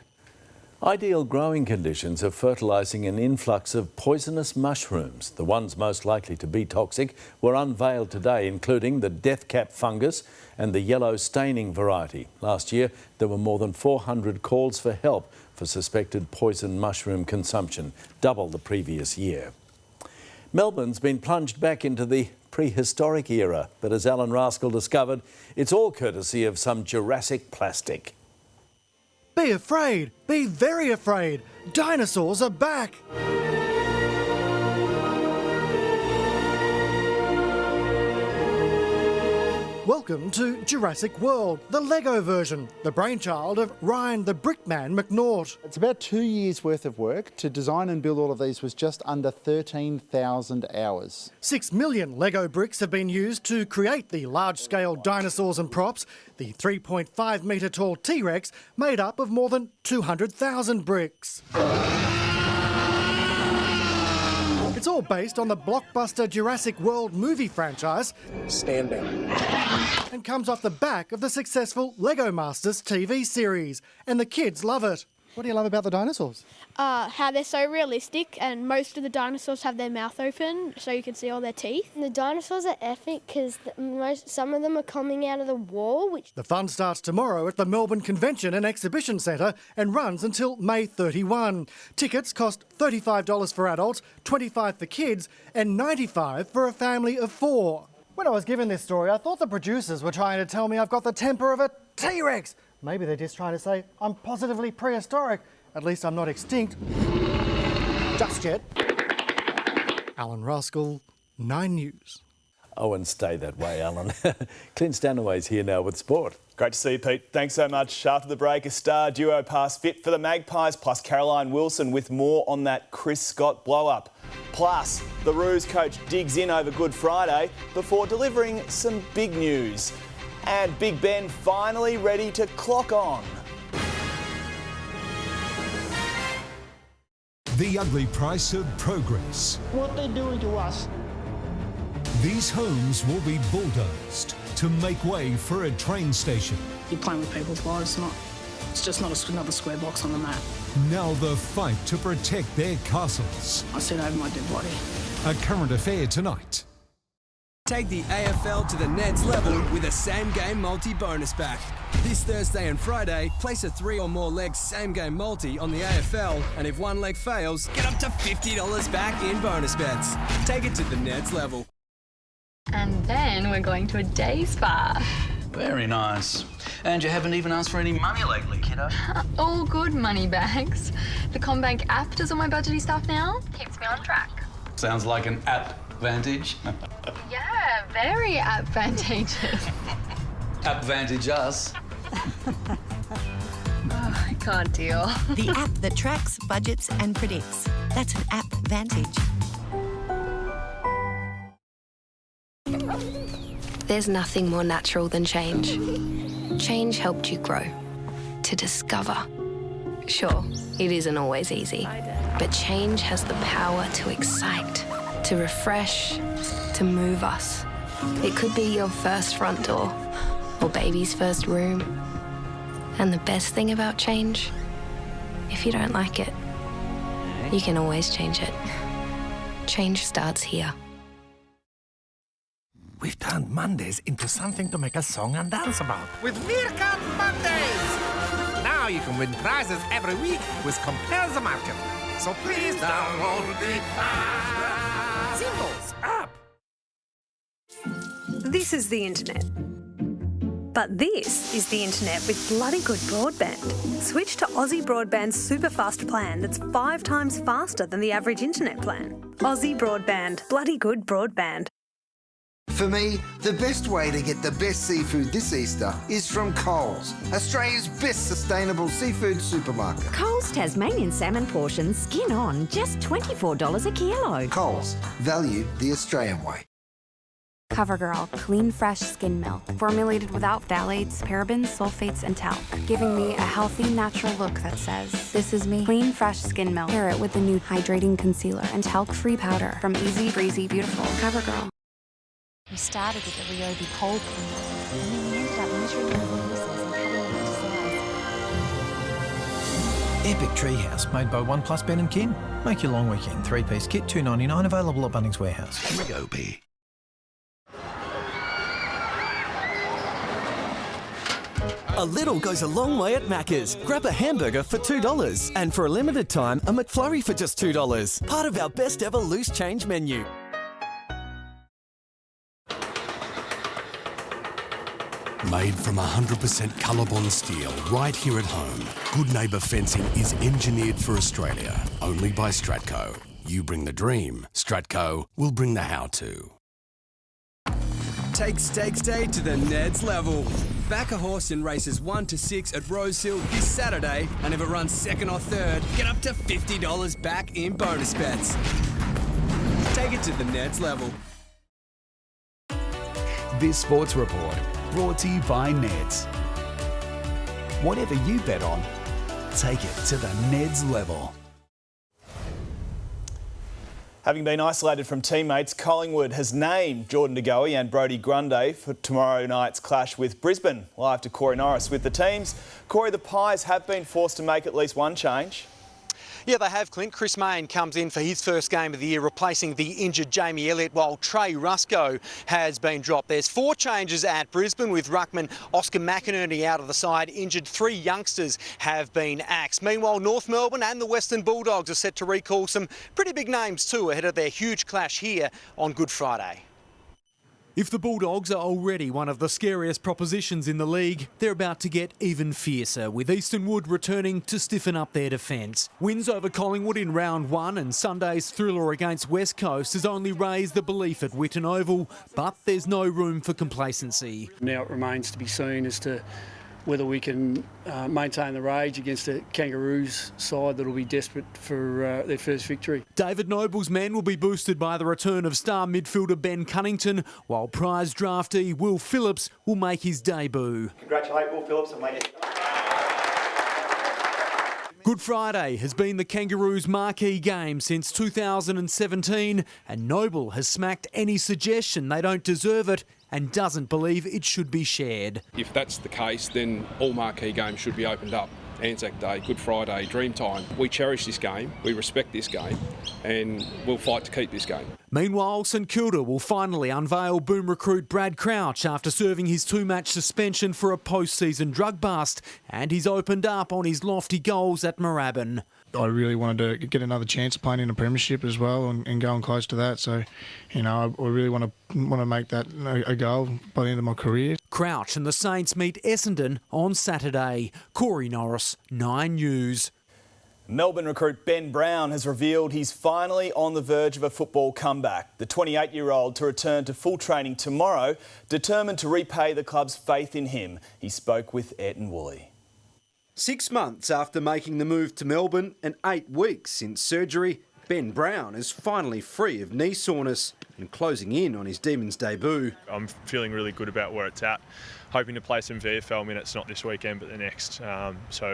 Ideal growing conditions are fertilising an influx of poisonous mushrooms. The ones most likely to be toxic were unveiled today, including the death cap fungus and the yellow staining variety. Last year, there were more than 400 calls for help for suspected poison mushroom consumption, double the previous year. Melbourne's been plunged back into the prehistoric era, but as Alan Rascal discovered, it's all courtesy of some Jurassic plastic. Be afraid, be very afraid. Dinosaurs are back. Welcome to Jurassic World, the Lego version, the brainchild of Ryan the Brickman McNaught. It's about 2 years worth of work. To design and build all of these was just under 13,000 hours. 6 million Lego bricks have been used to create the large-scale dinosaurs and props. The 3.5 metre tall T-Rex made up of more than 200,000 bricks. It's all based on the blockbuster Jurassic World movie franchise. Stand down. And comes off the back of the successful Lego Masters TV series. And the kids love it. What do you love about the dinosaurs? How they're so realistic, and most of the dinosaurs have their mouth open so you can see all their teeth. The dinosaurs are epic because some of them are coming out of the wall. The fun starts tomorrow at the Melbourne Convention and Exhibition Centre and runs until May 31. Tickets cost $35 for adults, $25 for kids and $95 for a family of 4. When I was given this story, I thought the producers were trying to tell me I've got the temper of a T-Rex. Maybe they're just trying to say I'm positively prehistoric. At least I'm not extinct. Just yet. Alan Rascal, 9 News. Oh, and stay that way, Alan. Clint Stanaway's here now with sport. Great to see you, Pete. Thanks so much. After the break, a star duo pass fit for the Magpies, plus Caroline Wilson with more on that Chris Scott blow-up. Plus, the Roos coach digs in over Good Friday before delivering some big news. And Big Ben finally ready to clock on. The ugly price of progress. What they doing to us? These homes will be bulldozed to make way for a train station. You're playing with people's lives, it's just not another square box on the map. Now the fight to protect their castles. I said over my dead body. A current affair tonight. Take the AFL to the Neds level with a same-game multi-bonus back. This Thursday and Friday, place a 3 or more leg same-game multi on the AFL, and if one leg fails, get up to $50 back in bonus bets. Take it to the Neds level. And then we're going to a day spa. Very nice. And you haven't even asked for any money lately, kiddo. All good money bags. The CommBank app does all my budgety stuff now. Keeps me on track. Sounds like an app vantage. Yeah, very advantageous. App vantage us. Oh, I can't deal. The app that tracks, budgets and predicts. That's an app vantage. There's nothing more natural than change. Change helped you grow, to discover. Sure, it isn't always easy, but change has the power to excite, to refresh, to move us. It could be your first front door, or baby's first room. And the best thing about change, if you don't like it, you can always change it. Change starts here. We've turned Mondays into something to make a song and dance about. With Meerkat Mondays! Now you can win prizes every week with Compare the Market. So please download the Symbols app. This is the internet. But this is the internet with bloody good broadband. Switch to Aussie Broadband's super fast plan that's 5 times faster than the average internet plan. Aussie Broadband. Bloody good broadband. For me, the best way to get the best seafood this Easter is from Coles, Australia's best sustainable seafood supermarket. Coles Tasmanian salmon portions, skin on, just $24 a kilo. Coles, value the Australian way. CoverGirl Clean Fresh Skin Milk, formulated without phthalates, parabens, sulfates, and talc, giving me a healthy, natural look that says, "This is me." Clean Fresh Skin Milk. Pair it with the new hydrating concealer and talc-free powder from Easy Breezy Beautiful. CoverGirl. We started with the Ryobi pole cleaner, and then we ended up measuring the pieces and cutting them into size. Epic Treehouse, made by OnePlus Ben & Kin. Make your long weekend 3-piece kit, $2.99, available at Bunnings Warehouse. Ryobi. A little goes a long way at Macca's. Grab a hamburger for $2. And for a limited time, a McFlurry for just $2. Part of our best ever loose change menu. Made from 100% Colorbond steel right here at home, Good Neighbour Fencing is engineered for Australia, only by Stratco. You bring the dream, Stratco will bring the how-to. Take Stakes Day to the Neds level. Back a horse in races 1 to 6 at Rosehill this Saturday, and if it runs second or third, get up to $50 back in bonus bets. Take it to the Neds level. This sports report brought to you by Neds. Whatever you bet on, take it to the Neds level. Having been isolated from teammates, Collingwood has named Jordan De Goey and Brodie Grundy for tomorrow night's clash with Brisbane. Live to Corey Norris with the teams. Corey, the Pies have been forced to make at least one change. Yeah, they have, Clint. Chris Mayne comes in for his first game of the year, replacing the injured Jamie Elliott, while Trey Rusco has been dropped. There's 4 changes at Brisbane, with ruckman Oscar McInerney out of the side. Injured 3 youngsters have been axed. Meanwhile, North Melbourne and the Western Bulldogs are set to recall some pretty big names too ahead of their huge clash here on Good Friday. If the Bulldogs are already one of the scariest propositions in the league, they're about to get even fiercer, with Eastern Wood returning to stiffen up their defence. Wins over Collingwood in round 1 and Sunday's thriller against West Coast has only raised the belief at Whitten Oval, but there's no room for complacency. Now it remains to be seen as to whether we can maintain the rage against a Kangaroos side that will be desperate for their first victory. David Noble's men will be boosted by the return of star midfielder Ben Cunnington, while prize draftee Will Phillips will make his debut. Congratulate Will Phillips on making it. Good Friday has been the Kangaroos' marquee game since 2017, and Noble has smacked any suggestion they don't deserve it and doesn't believe it should be shared. If that's the case, then all marquee games should be opened up. Anzac Day, Good Friday, Dreamtime. We cherish this game, we respect this game, and we'll fight to keep this game. Meanwhile, St Kilda will finally unveil Boom recruit Brad Crouch after serving his 2-match suspension for a post-season drug bust, and he's opened up on his lofty goals at Moorabbin. I really wanted to get another chance of playing in a premiership as well and going close to that. So, you know, I really want to make that a goal by the end of my career. Crouch and the Saints meet Essendon on Saturday. Corey Norris, 9 News. Melbourne recruit Ben Brown has revealed he's finally on the verge of a football comeback. The 28-year-old to return to full training tomorrow, determined to repay the club's faith in him. He spoke with Ayrton Woolley. 6 months after making the move to Melbourne and 8 weeks since surgery, Ben Brown is finally free of knee soreness and closing in on his Demons debut. I'm feeling really good about where it's at. Hoping to play some VFL minutes, not this weekend but the next,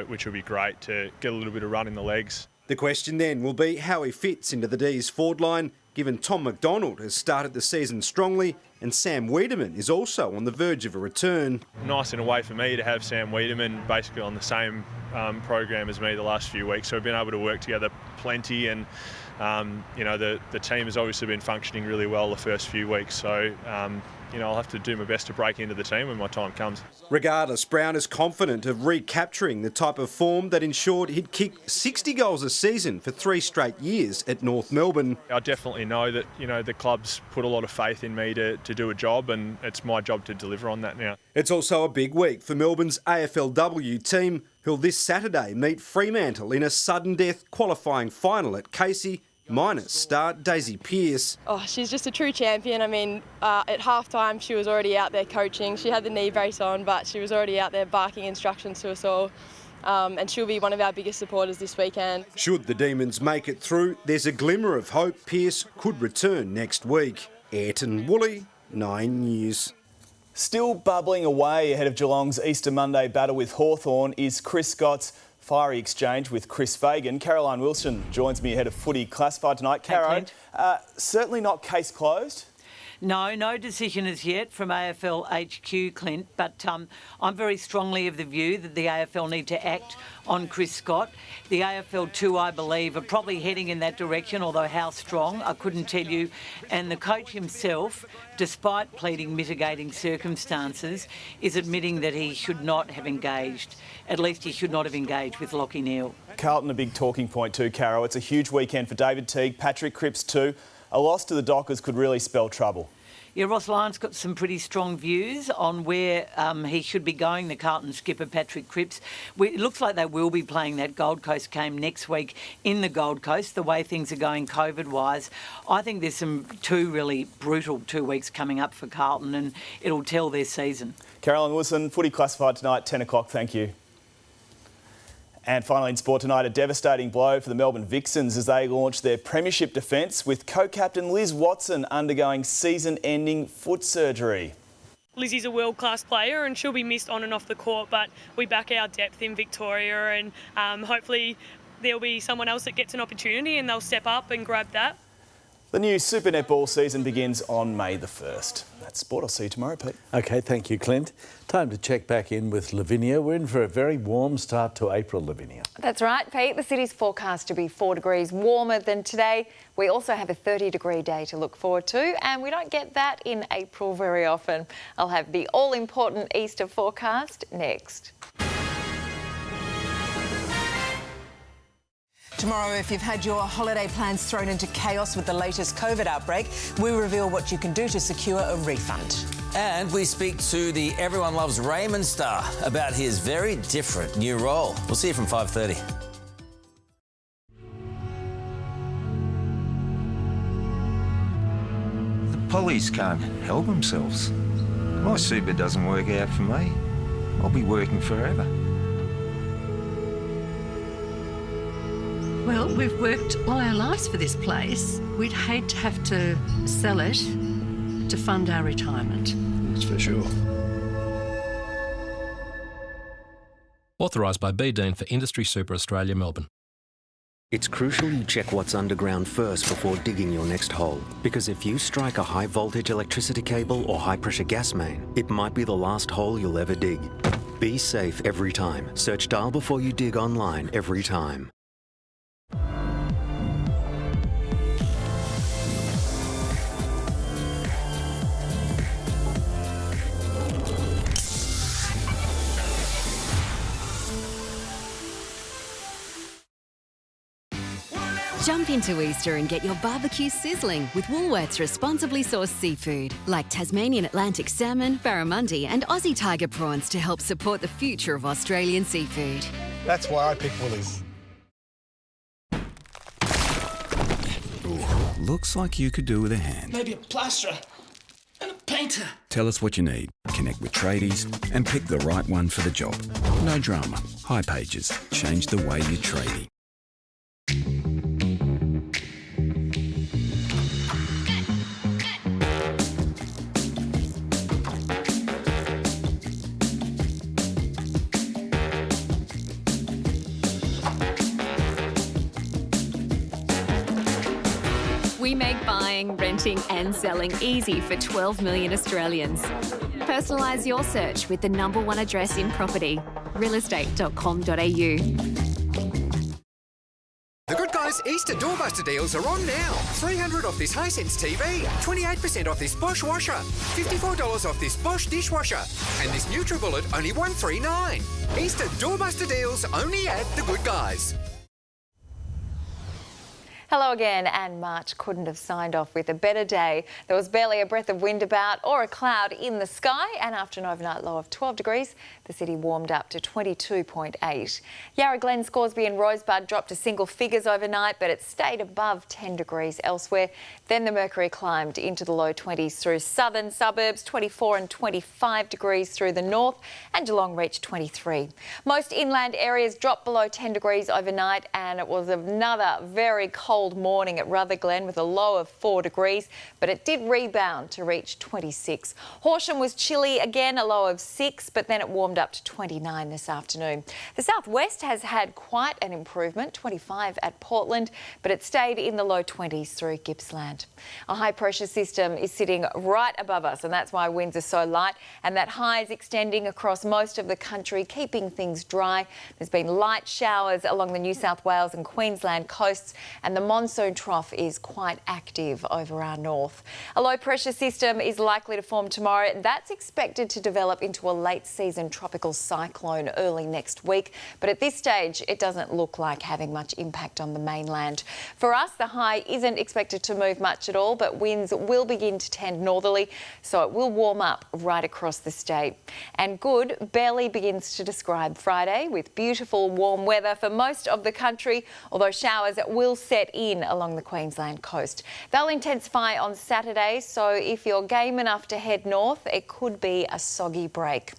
which will be great to get a little bit of run in the legs. The question then will be how he fits into the D's forward line, given Tom McDonald has started the season strongly and Sam Wiedemann is also on the verge of a return. Nice in a way for me to have Sam Wiedemann basically on the same program as me the last few weeks, so we've been able to work together plenty, and the team has obviously been functioning really well the first few weeks, so I'll have to do my best to break into the team when my time comes. Regardless, Brown is confident of recapturing the type of form that ensured he'd kick 60 goals a season for 3 straight years at North Melbourne. I definitely know that the club's put a lot of faith in me to do a job, and it's my job to deliver on that now. It's also a big week for Melbourne's AFLW team, who'll this Saturday meet Fremantle in a sudden death qualifying final at Casey, minus star Daisy Pearce. Oh, she's just a true champion. I mean, at half-time she was already out there coaching. She had the knee brace on, but she was already out there barking instructions to us all. And she'll be one of our biggest supporters this weekend. Should the Demons make it through, there's a glimmer of hope Pearce could return next week. Ayrton Woolley, 9 News. Still bubbling away ahead of Geelong's Easter Monday battle with Hawthorn is Chris Scott's fiery exchange with Chris Fagan. Caroline Wilson joins me ahead of footy classified tonight. Caro, certainly not case closed. No decision as yet from AFL HQ, Clint, but I'm very strongly of the view that the AFL need to act on Chris Scott. The AFL too, I believe, are probably heading in that direction, although how strong, I couldn't tell you. And the coach himself, despite pleading mitigating circumstances, is admitting that he should not have engaged. At least he should not have engaged with Lachie Neale. Carlton, a big talking point too, Caro. It's a huge weekend for David Teague, Patrick Cripps too. A loss to the Dockers could really spell trouble. Yeah, Ross Lyon's got some pretty strong views on where he should be going, the Carlton skipper Patrick Cripps. It looks like they will be playing that Gold Coast game next week in the Gold Coast, the way things are going COVID-wise. I think there's some 2 really brutal 2 weeks coming up for Carlton, and it'll tell their season. Caroline Wilson, footy classified tonight, 10 o'clock. Thank you. And finally in sport tonight, a devastating blow for the Melbourne Vixens as they launch their premiership defence with co-captain Liz Watson undergoing season-ending foot surgery. Lizzie's a world-class player and she'll be missed on and off the court, but we back our depth in Victoria, and hopefully there'll be someone else that gets an opportunity and they'll step up and grab that. The new Super Netball season begins on May the 1st. That's sport. I'll see you tomorrow, Pete. OK, thank you, Clint. Time to check back in with Lavinia. We're in for a very warm start to April, Lavinia. That's right, Pete. The city's forecast to be 4 degrees warmer than today. We also have a 30-degree day to look forward to, and we don't get that in April very often. I'll have the all-important Easter forecast next. Tomorrow, if you've had your holiday plans thrown into chaos with the latest COVID outbreak, we reveal what you can do to secure a refund. And we speak to the Everyone Loves Raymond star about his very different new role. We'll see you from 5:30. The Pollies can't help themselves. My super doesn't work out for me. I'll be working forever. Well, we've worked all our lives for this place. We'd hate to have to sell it to fund our retirement. That's for sure. Authorised by B. Dean for Industry Super Australia, Melbourne. It's crucial you check what's underground first before digging your next hole. Because if you strike a high voltage electricity cable or high pressure gas main, it might be the last hole you'll ever dig. Be safe every time. Search Dial Before You Dig online every time. Jump into Easter and get your barbecue sizzling with Woolworths responsibly sourced seafood, like Tasmanian Atlantic salmon, barramundi and Aussie tiger prawns to help support the future of Australian seafood. That's why I picked Woolies. Ooh, looks like you could do with a hand. Maybe a plasterer and a painter. Tell us what you need, connect with tradies and pick the right one for the job. No drama. High Pages. Change the way you tradie. We make buying, renting and selling easy for 12 million Australians. Personalise your search with the #1 address in property, realestate.com.au. The Good Guys Easter Doorbuster deals are on now. $300 off this Hisense TV, 28% off this Bosch washer, $54 off this Bosch dishwasher, and this NutriBullet only $139. Easter Doorbuster deals only at The Good Guys. Hello again, and March couldn't have signed off with a better day. There was barely a breath of wind about or a cloud in the sky, and after an overnight low of 12 degrees, the city warmed up to 22.8. Yarra Glen, Scoresby and Rosebud dropped to single figures overnight, but it stayed above 10 degrees elsewhere. Then the mercury climbed into the low 20s through southern suburbs, 24 and 25 degrees through the north, and Geelong reached 23. Most inland areas dropped below 10 degrees overnight, and it was another very cold morning at Rutherglen with a low of 4 degrees, but it did rebound to reach 26. Horsham was chilly again, a low of 6, but then it warmed up to 29 this afternoon. The southwest has had quite an improvement, 25 at Portland, but it stayed in the low 20s through Gippsland. A high pressure system is sitting right above us, and that's why winds are so light, and that high is extending across most of the country, keeping things dry. There's been light showers along the New South Wales and Queensland coasts, and the monsoon trough is quite active over our north. A low pressure system is likely to form tomorrow. That's expected to develop into a late season tropical cyclone early next week, but at this stage it doesn't look like having much impact on the mainland. For us, the high isn't expected to move much at all, but winds will begin to tend northerly, so it will warm up right across the state. And good barely begins to describe Friday, with beautiful warm weather for most of the country, although showers will set in along the Queensland coast. They'll intensify on Saturday, so if you're game enough to head north, it could be a soggy break.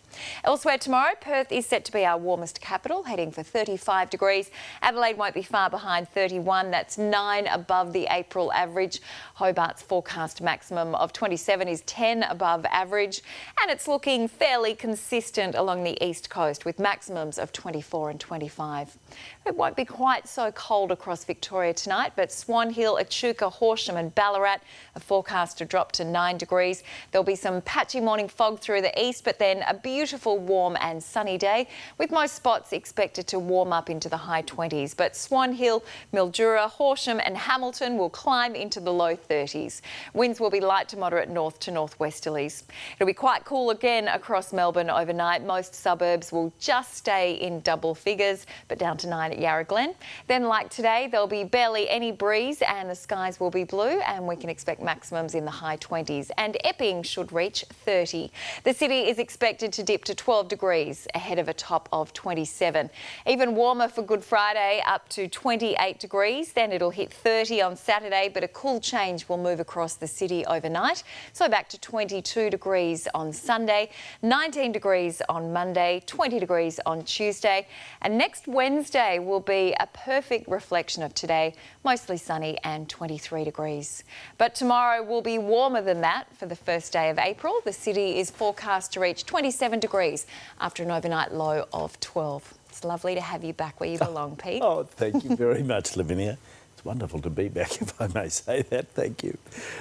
Elsewhere tomorrow, Perth is set to be our warmest capital, heading for 35 degrees. Adelaide won't be far behind 31. That's 9 above the April average. Hobart's forecast maximum of 27 is 10 above average. And it's looking fairly consistent along the east coast with maximums of 24 and 25. It won't be quite so cold across Victoria tonight, but Swan Hill, Echuca, Horsham and Ballarat are forecast to drop to 9 degrees. There'll be some patchy morning fog through the east, but then a beautiful beautiful, warm and sunny day, with most spots expected to warm up into the high 20s. But Swan Hill, Mildura, Horsham and Hamilton will climb into the low 30s. Winds will be light to moderate north to northwesterlies. It'll be quite cool again across Melbourne overnight. Most suburbs will just stay in double figures, but down to 9 at Yarra Glen. Then, like today, there'll be barely any breeze and the skies will be blue, and we can expect maximums in the high 20s. And Epping should reach 30. The city is expected to dip to 12 degrees ahead of a top of 27. Even warmer for Good Friday, up to 28 degrees. Then it'll hit 30 on Saturday, but a cool change will move across the city overnight. So back to 22 degrees on Sunday, 19 degrees on Monday, 20 degrees on Tuesday. And next Wednesday will be a perfect reflection of today, mostly sunny and 23 degrees. But tomorrow will be warmer than that for the first day of April. The city is forecast to reach 27 degrees after an overnight low of 12. It's lovely to have you back where you belong, Pete. Oh, thank you very much, Lavinia. It's wonderful to be back, if I may say that. Thank you.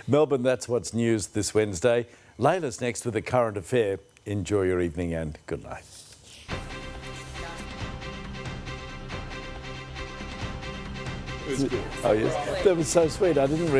Melbourne, that's what's news this Wednesday. Layla's next with a current affair. Enjoy your evening and good night. Oh, yes. That was so sweet. I didn't